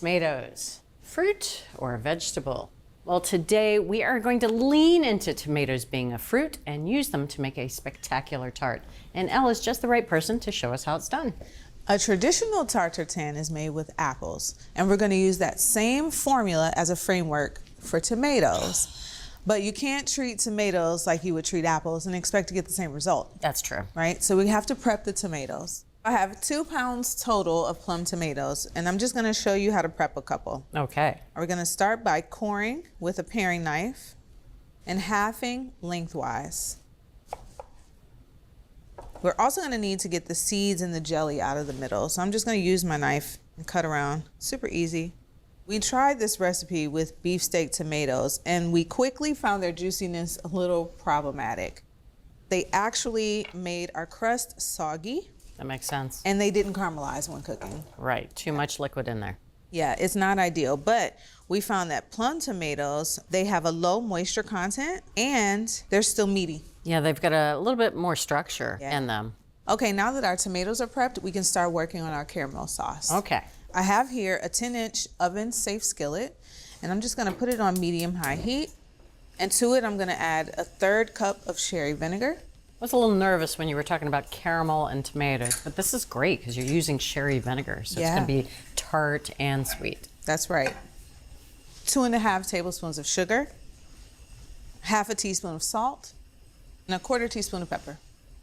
Tomatoes, fruit or vegetable? Well, today we are going to lean into tomatoes being a fruit and use them to make a spectacular tart. And Elle is just the right person to show us how it's done. A traditional tart tatin is made with apples, and we're going to use that same formula as a framework for tomatoes. But you can't treat tomatoes like you would treat apples and expect to get the same result. That's true. Right? So we have to prep the tomatoes. I have 2 pounds total of plum tomatoes, and I'm just going to show you how to prep a couple. Okay. We're going to start by coring with a paring knife and halving lengthwise. We're also going to need to get the seeds and the jelly out of the middle, so I'm just going to use my knife and cut around. Super easy. We tried this recipe with beefsteak tomatoes, and we quickly found their juiciness a little problematic. They actually made our crust soggy. That makes sense. And they didn't caramelize when cooking. Right, too much liquid in there. Yeah, it's not ideal, but we found that plum tomatoes, they have a low moisture content and they're still meaty. Yeah, they've got a little bit more structure in them. Okay, now that our tomatoes are prepped, we can start working on our caramel sauce. Okay. I have here a 10-inch oven-safe skillet, and I'm just gonna put it on medium-high heat. And to it, I'm gonna add a 1/3 cup of sherry vinegar. I was a little nervous when you were talking about caramel and tomatoes, but this is great because you're using sherry vinegar, so it's going to be tart and sweet. That's right. 2½ tablespoons of sugar, 1/2 teaspoon of salt, and 1/4 teaspoon of pepper.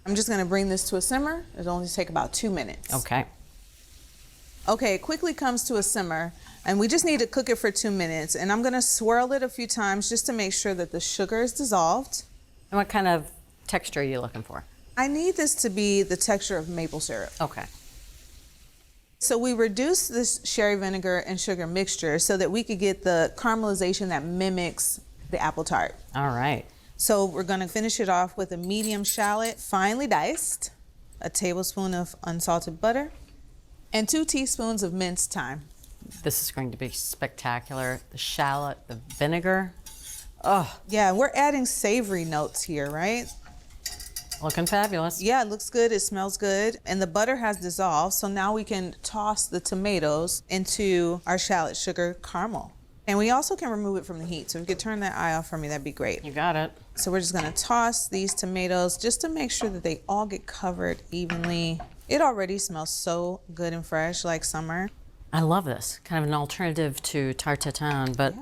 I'm just going to bring this to a simmer. It'll only take about 2 minutes. Okay. Okay, it quickly comes to a simmer, and we just need to cook it for 2 minutes. And I'm going to swirl it a few times just to make sure that the sugar is dissolved. And what kind of texture are you looking for? I need this to be the texture of maple syrup. Okay. So we reduced this sherry vinegar and sugar mixture so that we could get the caramelization that mimics the apple tart. All right. So we're gonna finish it off with a medium shallot, finely diced, a tablespoon of unsalted butter, and 2 teaspoons of minced thyme. This is going to be spectacular. The shallot, the vinegar. Oh. Yeah, we're adding savory notes here, right? Looking fabulous. Yeah, it looks good, it smells good, and the butter has dissolved, so now we can toss the tomatoes into our shallot sugar caramel. And we also can remove it from the heat, so if you could turn that eye off for me, that'd be great. You got it. So we're just gonna toss these tomatoes just to make sure that they all get covered evenly. It already smells so good and fresh, like summer. I love this. Kind of an alternative to tart tatin, but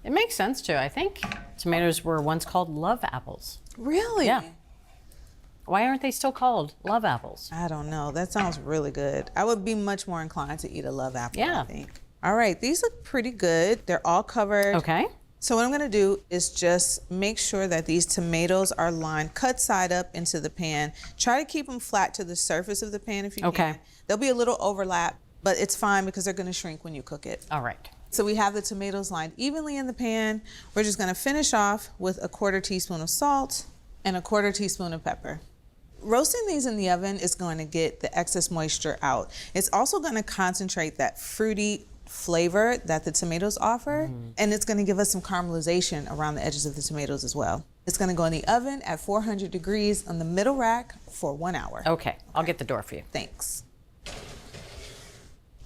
it makes sense too. I think tomatoes were once called love apples. Really? Yeah. Why aren't they still called love apples? I don't know. That sounds really good. I would be much more inclined to eat a love apple, I think. All right, these look pretty good. They're all covered. Okay. So what I'm gonna do is just make sure that these tomatoes are lined, cut side up into the pan. Try to keep them flat to the surface of the pan if you can. There'll be a little overlap, but it's fine because they're gonna shrink when you cook it. All right. So we have the tomatoes lined evenly in the pan. We're just gonna finish off with a 1/4 teaspoon of salt and a 1/4 teaspoon of pepper. Roasting these in the oven is going to get the excess moisture out. It's also going to concentrate that fruity flavor that the tomatoes offer, and it's going to give us some caramelization around the edges of the tomatoes as well. It's going to go in the oven at 400 degrees on the middle rack for 1 hour. Okay, I'll get the door for you. Thanks.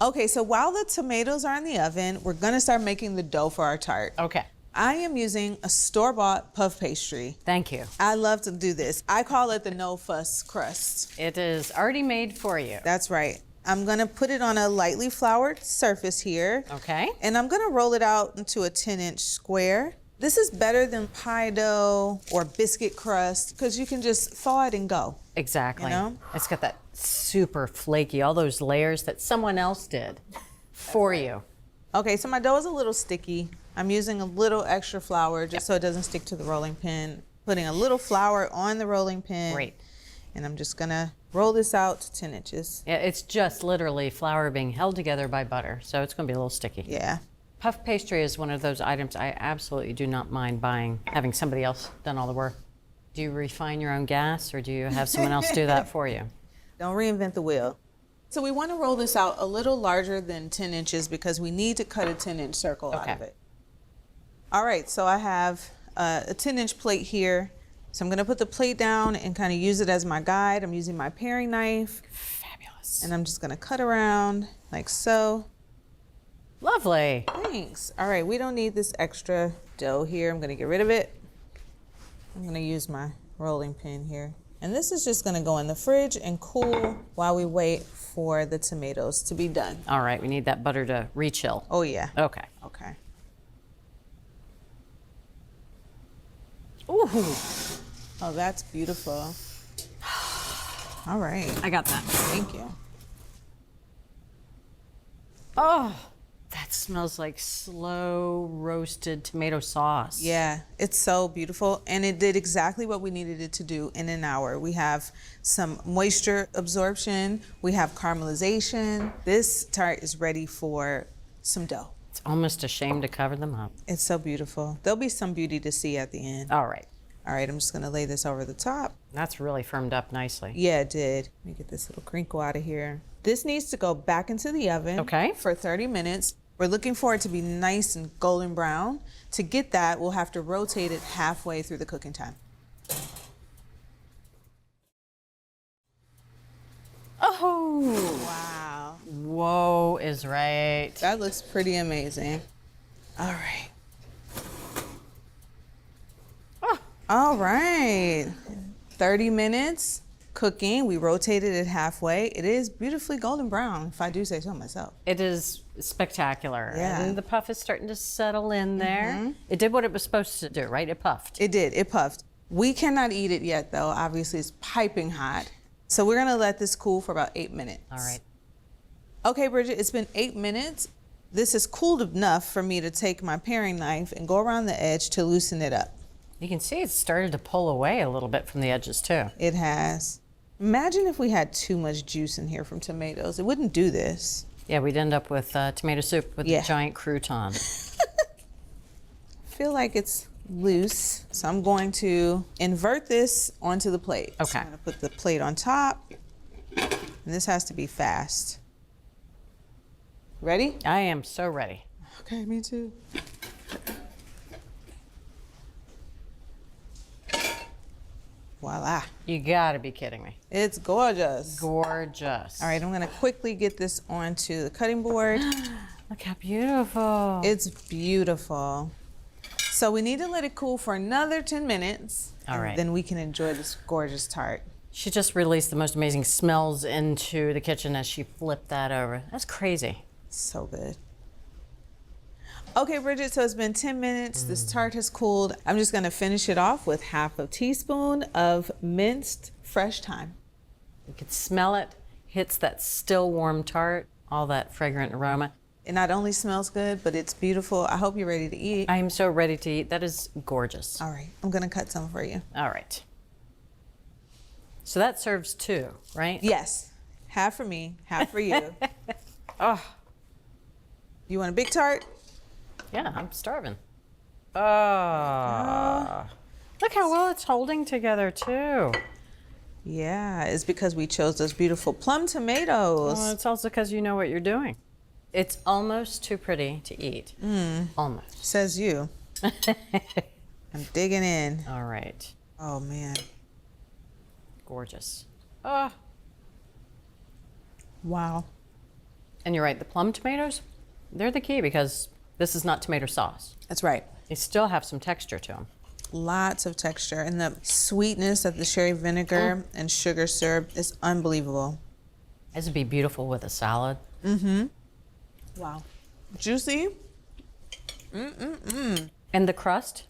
Okay, so while the tomatoes are in the oven, we're going to start making the dough for our tart. Okay. I am using a store-bought puff pastry. Thank you. I love to do this. I call it the no-fuss crust. It is already made for you. That's right. I'm gonna put it on a lightly floured surface here. Okay. And I'm gonna roll it out into a 10-inch square. This is better than pie dough or biscuit crust because you can just thaw it and go. Exactly. You know? It's got that super flaky, all those layers that someone else did for you. Okay, so my dough is a little sticky. I'm using a little extra flour just so it doesn't stick to the rolling pin. Putting a little flour on the rolling pin. Great. And I'm just gonna roll this out to 10 inches. Yeah, it's just literally flour being held together by butter, so it's gonna be a little sticky. Yeah. Puff pastry is one of those items I absolutely do not mind buying, having somebody else done all the work. Do you refine your own gas, or do you have someone else do that for you? Don't reinvent the wheel. So we want to roll this out a little larger than 10 inches because we need to cut a 10-inch circle out of it. All right, so I have a 10-inch plate here. So I'm gonna put the plate down and kind of use it as my guide. I'm using my paring knife. Fabulous. And I'm just gonna cut around like so. Lovely. Thanks. All right, we don't need this extra dough here. I'm gonna get rid of it. I'm gonna use my rolling pin here. And this is just gonna go in the fridge and cool while we wait for the tomatoes to be done. All right, we need that butter to re-chill. Oh yeah. Okay. Okay. Ooh, Oh, that's beautiful. All right. I got that. Thank you. Oh, that smells like slow roasted tomato sauce. Yeah, it's so beautiful. And it did exactly what we needed it to do in an hour. We have some moisture absorption. We have caramelization. This tart is ready for some dough. It's almost a shame to cover them up. It's so beautiful. There'll be some beauty to see at the end. All right. All right, I'm just gonna lay this over the top. That's really firmed up nicely. Yeah, it did. Let me get this little crinkle out of here. This needs to go back into the oven for 30 minutes. We're looking for it to be nice and golden brown. To get that, we'll have to rotate it halfway through the cooking time. Oh, Wow. whoa is right. That looks pretty amazing. All right. Oh. All right. 30 minutes cooking. We rotated it halfway. It is beautifully golden brown, if I do say so myself. It is spectacular. Yeah. And the puff is starting to settle in there. It did what it was supposed to do, right? It puffed. It did. It puffed. We cannot eat it yet, though. Obviously, it's piping hot. So we're going to let this cool for about 8 minutes. All right. Okay, Bridget, it's been 8 minutes. This is cooled enough for me to take my paring knife and go around the edge to loosen it up. You can see it's started to pull away a little bit from the edges too. It has. Imagine if we had too much juice in here from tomatoes. It wouldn't do this. Yeah, we'd end up with tomato soup with a giant crouton. I feel like it's loose, so I'm going to invert this onto the plate. Okay. So I'm going to put the plate on top, and this has to be fast. Ready? I am so ready. Okay, me too. Voila. You gotta be kidding me. It's gorgeous. Gorgeous. All right, I'm going to quickly get this onto the cutting board. Look how beautiful. It's beautiful. So we need to let it cool for another 10 minutes. All right. Then we can enjoy this gorgeous tart. She just released the most amazing smells into the kitchen as she flipped that over. That's crazy. So good. Okay, Bridget, so it's been 10 minutes. This tart has cooled. I'm just gonna finish it off with half a teaspoon of minced fresh thyme. You can smell it, hits that still warm tart, all that fragrant aroma. It not only smells good, but it's beautiful. I hope you're ready to eat. I am so ready to eat. That is gorgeous. All right, I'm gonna cut some for you. All right. So that serves two, right? Yes, half for me, half for you. Oh, You want a big tart? yeah, I'm starving. Oh. Look how well it's holding together too. Yeah, it's because we chose those beautiful plum tomatoes. Well, it's also because you know what you're doing. It's almost too pretty to eat. Almost. Says you. I'm digging in. All right. Oh man. Gorgeous. Oh. Wow. And you're right, the plum tomatoes, they're the key because this is not tomato sauce. That's right. They still have some texture to them. Lots of texture, and the sweetness of the sherry vinegar and sugar syrup is unbelievable. This would be beautiful with a salad. Wow. Juicy. And the crust,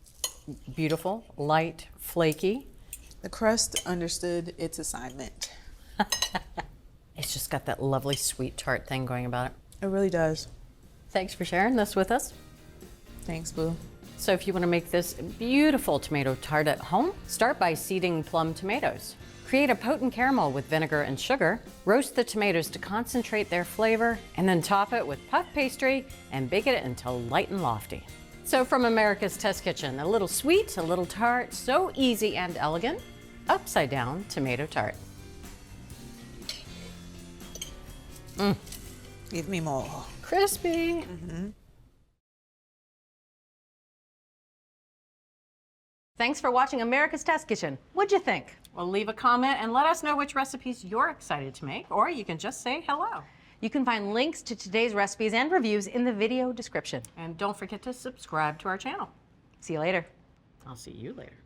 beautiful, light, flaky. The crust understood its assignment. It's just got that lovely sweet tart thing going about it. It really does. Thanks for sharing this with us. Thanks, Boo. So if you want to make this beautiful tomato tart at home, start by seeding plum tomatoes. Create a potent caramel with vinegar and sugar, roast the tomatoes to concentrate their flavor, and then top it with puff pastry and bake it until light and lofty. So from America's Test Kitchen, a little sweet, a little tart, so easy and elegant, Upside-Down Tomato Tart. Give me more. Crispy. Thanks for watching America's Test Kitchen. What'd you think? Well, leave a comment and let us know which recipes you're excited to make, or you can just say hello. You can find links to today's recipes and reviews in the video description. And don't forget to subscribe to our channel. See you later. I'll see you later.